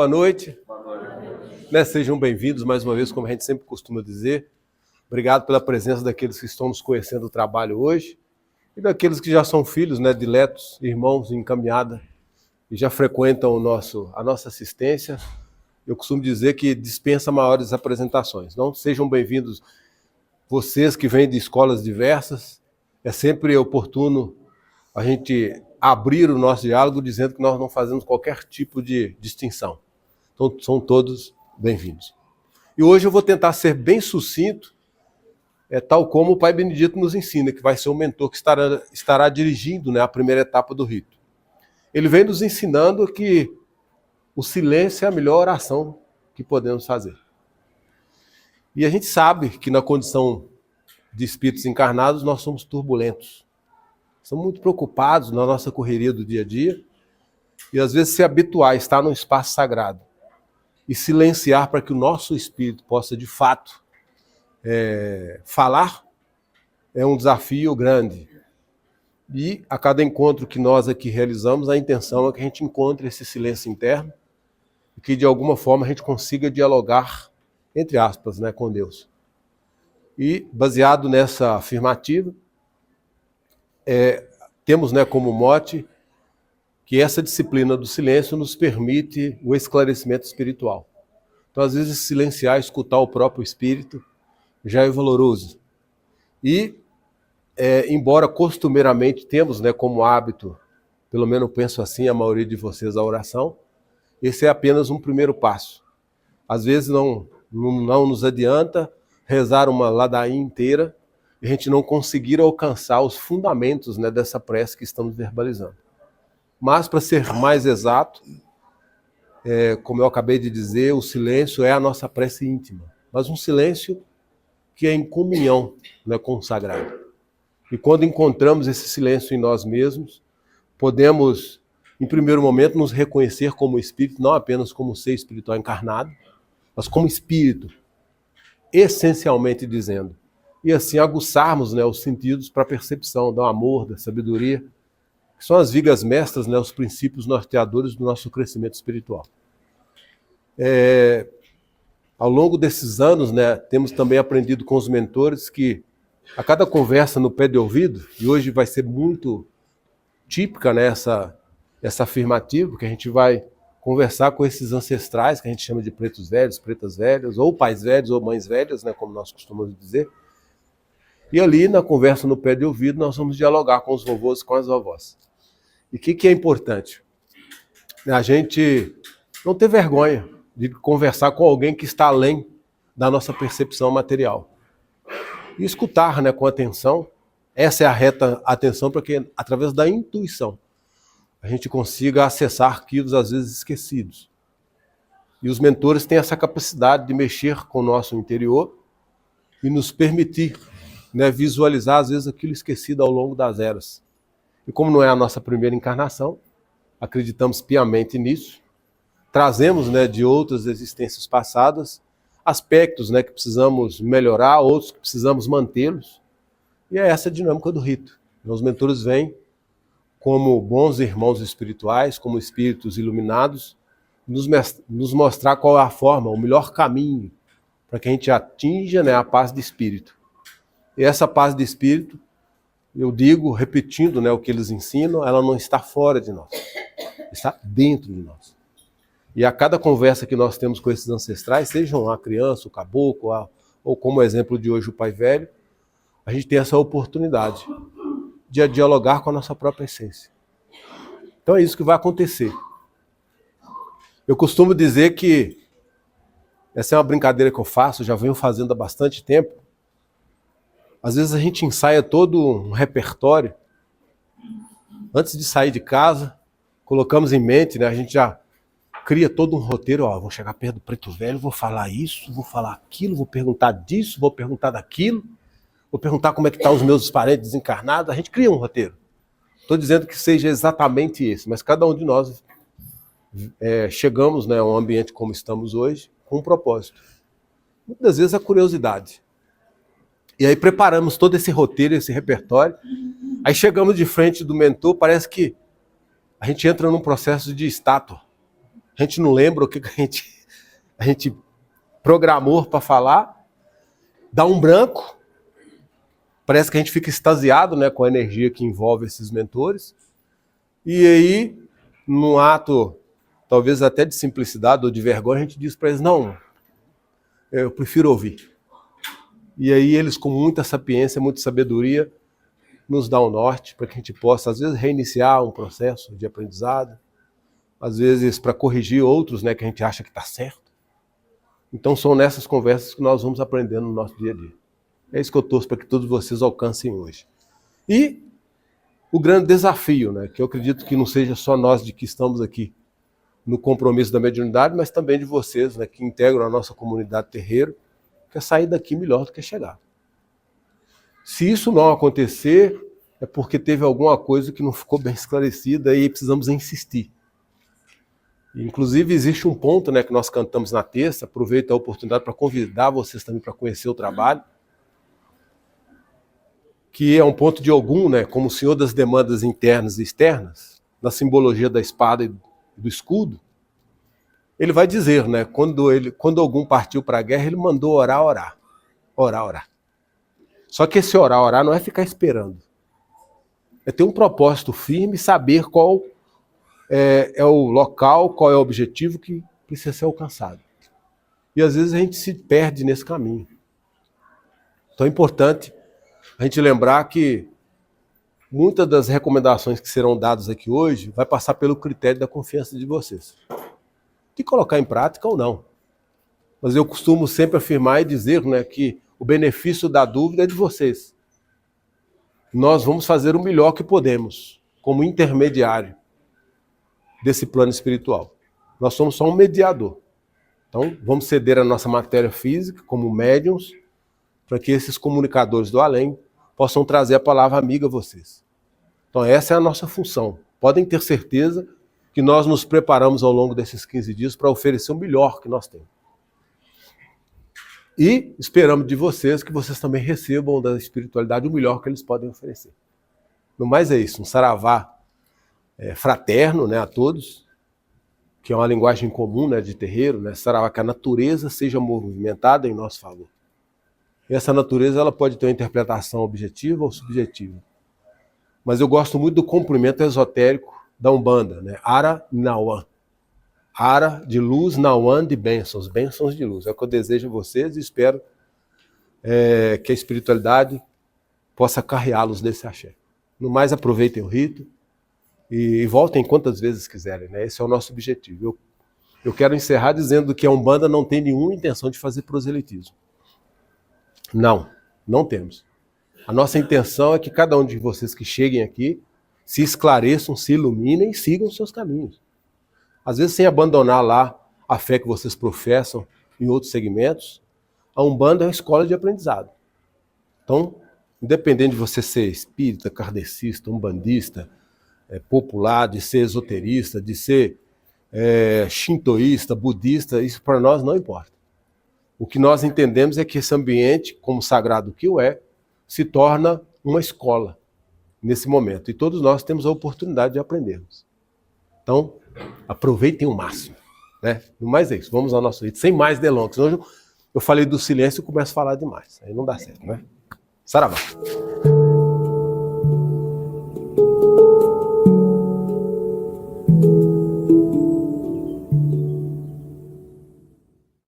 Boa noite. Sejam bem-vindos mais uma vez, como a gente sempre costuma dizer. Obrigado pela presença daqueles que estão nos conhecendo o trabalho hoje e daqueles que já são filhos, diletos, irmãos em caminhada e já frequentam a nossa assistência. Eu costumo dizer que dispensa maiores apresentações. Não sejam bem-vindos vocês que vêm de escolas diversas. É sempre oportuno a gente abrir o nosso diálogo dizendo que nós não fazemos qualquer tipo de distinção. Então, são todos bem-vindos. E hoje eu vou tentar ser bem sucinto, tal como o Pai Benedito nos ensina, que vai ser o mentor que estará dirigindo a primeira etapa do rito. Ele vem nos ensinando que o silêncio é a melhor oração que podemos fazer. E a gente sabe que na condição de espíritos encarnados nós somos turbulentos. Estamos muito preocupados na nossa correria do dia a dia e às vezes se habituar a estar num espaço sagrado e silenciar para que o nosso espírito possa de fato falar é um desafio grande. E a cada encontro que nós aqui realizamos, a intenção é que a gente encontre esse silêncio interno e que de alguma forma a gente consiga dialogar, entre aspas, com Deus. E baseado nessa afirmativa, temos como mote que essa disciplina do silêncio nos permite o esclarecimento espiritual. Então, às vezes, silenciar, escutar o próprio espírito já é valoroso. E, embora costumeiramente temos como hábito, pelo menos eu penso assim, a maioria de vocês, a oração, esse é apenas um primeiro passo. Às vezes não nos adianta rezar uma ladainha inteira e a gente não conseguir alcançar os fundamentos dessa prece que estamos verbalizando. Mas, para ser mais exato, como eu acabei de dizer, o silêncio é a nossa prece íntima, mas um silêncio que é em comunhão com o sagrado. E quando encontramos esse silêncio em nós mesmos, podemos, em primeiro momento, nos reconhecer como espírito, não apenas como ser espiritual encarnado, mas como espírito, essencialmente dizendo. E assim aguçarmos os sentidos para a percepção do amor, da sabedoria, que são as vigas mestras, os princípios norteadores do nosso crescimento espiritual. Ao longo desses anos, temos também aprendido com os mentores que a cada conversa no pé de ouvido, e hoje vai ser muito típica essa afirmativa, que a gente vai conversar com esses ancestrais, que a gente chama de pretos velhos, pretas velhas, ou pais velhos, ou mães velhas, como nós costumamos dizer. E ali, na conversa no pé de ouvido, nós vamos dialogar com os vovôs e com as vovós. E o que é importante? A gente não ter vergonha de conversar com alguém que está além da nossa percepção material. E escutar com atenção, essa é a reta atenção para que, através da intuição, a gente consiga acessar arquivos às vezes esquecidos. E os mentores têm essa capacidade de mexer com o nosso interior e nos permitir visualizar às vezes aquilo esquecido ao longo das eras. E como não é a nossa primeira encarnação, acreditamos piamente nisso, trazemos de outras existências passadas aspectos que precisamos melhorar, outros que precisamos mantê-los. E é essa a dinâmica do rito. Os mentores vêm como bons irmãos espirituais, como espíritos iluminados, nos mostrar qual é a forma, o melhor caminho para que a gente atinja a paz de espírito. E essa paz de espírito, eu digo, repetindo o que eles ensinam, ela não está fora de nós, está dentro de nós. E a cada conversa que nós temos com esses ancestrais, sejam a criança, o caboclo, ou como exemplo de hoje o pai velho, a gente tem essa oportunidade de dialogar com a nossa própria essência. Então é isso que vai acontecer. Eu costumo dizer que essa é uma brincadeira que eu faço, já venho fazendo há bastante tempo. Às vezes a gente ensaia todo um repertório. Antes de sair de casa, colocamos em mente, a gente já cria todo um roteiro, vou chegar perto do preto velho, vou falar isso, vou falar aquilo, vou perguntar disso, vou perguntar daquilo, vou perguntar como é que estão os meus parentes desencarnados. A gente cria um roteiro. Estou dizendo que seja exatamente esse, mas cada um de nós chegamos a um ambiente como estamos hoje com um propósito. Muitas vezes a curiosidade. E aí preparamos todo esse roteiro, esse repertório, aí chegamos de frente do mentor, parece que a gente entra num processo de estátua. a gente não lembra o que a gente programou para falar, dá um branco, parece que a gente fica extasiado, né, com a energia que envolve esses mentores, e aí, num ato talvez até de simplicidade ou de vergonha, a gente diz para eles, não, eu prefiro ouvir. E aí eles, com muita sapiência, muita sabedoria, nos dão o norte para que a gente possa, às vezes, reiniciar um processo de aprendizado, às vezes para corrigir outros, né, que a gente acha que está certo. Então são nessas conversas que nós vamos aprendendo no nosso dia a dia. É isso que eu torço para que todos vocês alcancem hoje. E o grande desafio, né, que eu acredito que não seja só nós de que estamos aqui no compromisso da mediunidade, mas também de vocês, né, que integram a nossa comunidade terreiro, que é sair daqui melhor do que chegar. Se isso não acontecer, é porque teve alguma coisa que não ficou bem esclarecida e precisamos insistir. Inclusive existe um ponto, né, que nós cantamos na terça, aproveito a oportunidade para convidar vocês também para conhecer o trabalho, que é um ponto de Ogum, né, como o senhor das demandas internas e externas, na simbologia da espada e do escudo. Ele vai dizer, né, quando Ogum partiu para a guerra, ele mandou orar. Só que esse orar não é ficar esperando. É ter um propósito firme e saber qual é o local, qual é o objetivo que precisa ser alcançado. E às vezes a gente se perde nesse caminho. Então é importante a gente lembrar que muitas das recomendações que serão dadas aqui hoje vai passar pelo critério da confiança de vocês. De colocar em prática ou não. Mas eu costumo sempre afirmar e dizer, né, que o benefício da dúvida é de vocês. Nós vamos fazer o melhor que podemos, como intermediário desse plano espiritual. Nós somos só um mediador. Então, vamos ceder a nossa matéria física, como médiuns, para que esses comunicadores do além possam trazer a palavra amiga a vocês. Então, essa é a nossa função. Podem ter certeza que nós nos preparamos ao longo desses 15 dias para oferecer o melhor que nós temos. E esperamos de vocês que vocês também recebam da espiritualidade o melhor que eles podem oferecer. No mais é isso, um saravá fraterno, né, a todos, que é uma linguagem comum, né, de terreiro, né, saravá, que a natureza seja movimentada em nosso favor. E essa natureza ela pode ter uma interpretação objetiva ou subjetiva. Mas eu gosto muito do comprimento esotérico da Umbanda, né, Ara Nauan. Ara de luz, Nauan de bênçãos, bênçãos de luz. É o que eu desejo a vocês e espero que a espiritualidade possa carreá-los desse axé. No mais, aproveitem o rito e voltem quantas vezes quiserem, né? Esse é o nosso objetivo. Eu quero encerrar dizendo que a Umbanda não tem nenhuma intenção de fazer proselitismo. Não temos. A nossa intenção é que cada um de vocês que cheguem aqui se esclareçam, se iluminem e sigam os seus caminhos. Às vezes sem abandonar lá a fé que vocês professam em outros segmentos, a Umbanda é uma escola de aprendizado. Então, independente de você ser espírita, kardecista, umbandista, popular, de ser esoterista, de ser shintoísta, budista, isso para nós não importa. O que nós entendemos é que esse ambiente, como sagrado que o é, se torna uma escola nesse momento. E todos nós temos a oportunidade de aprendermos. Então, aproveitem o máximo. Né? No mais é isso, vamos ao nosso rito, sem mais delongas. Hoje eu falei do silêncio e começo a falar demais. Aí não dá certo, né? Saravá.